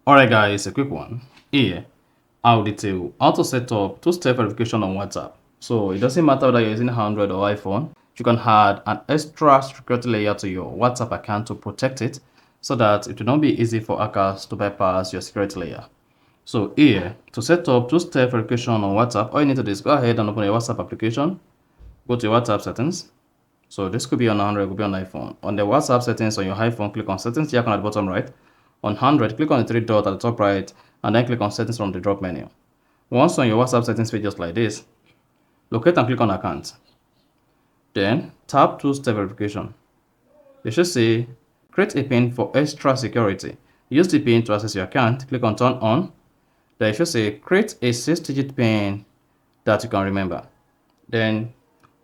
Alright guys, a quick one. Here, I'll detail how to set up two-step verification on WhatsApp. So it doesn't matter whether you're using Android or iPhone, you can add an extra security layer to your WhatsApp account to protect it so that it will not be easy for hackers to bypass your security layer. So here, to set up two-step verification on WhatsApp, all you need to do is go ahead and open your WhatsApp application, go to your WhatsApp settings. So this could be on Android, it could be on iPhone. On the WhatsApp settings on your iPhone, click on settings icon at the bottom right. On Android, click on the three dots at the top right and then click on settings from the drop menu. Once on your WhatsApp settings page just like this, locate and click on account. Then tap two-step verification. You should say create a PIN for extra security. Use the PIN to access your account. Click on turn on. Then you should say create a 6-digit PIN that you can remember. Then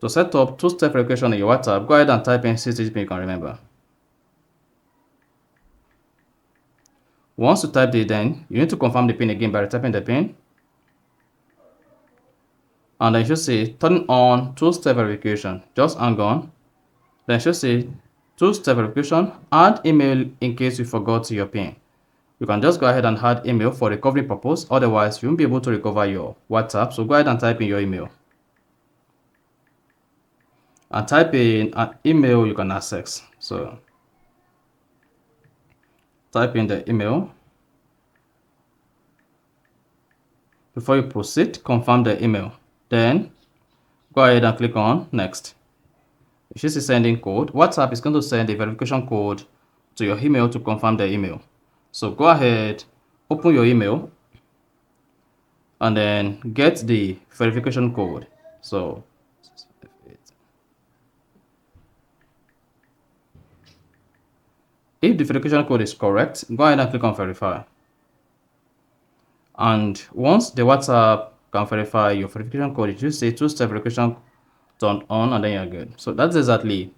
to set up two-step verification in your WhatsApp, go ahead and type in 6-digit PIN you can remember. Once you type it, then you need to confirm the PIN again by typing the PIN. And then you should say turn on two-step verification. Just hang on. Then you should say two-step verification, add email in case you forgot your PIN. You can just go ahead and add email for recovery purpose, otherwise you won't be able to recover your WhatsApp. So go ahead and type in your email. And type in an email you can access. So type in the email. Before you proceed, confirm the email. Then go ahead and click on next. You should see sending code. WhatsApp is going to send a verification code to your email to confirm the email. So go ahead, open your email and then get the verification code. So if the verification code is correct, go ahead and click on verify. And once the WhatsApp can verify your verification code, it should say two-step verification turned on and then you're good. So that's exactly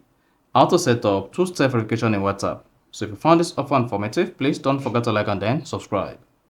how to set up two-step verification in WhatsApp. So if you found this offer informative, please don't forget to like and then subscribe.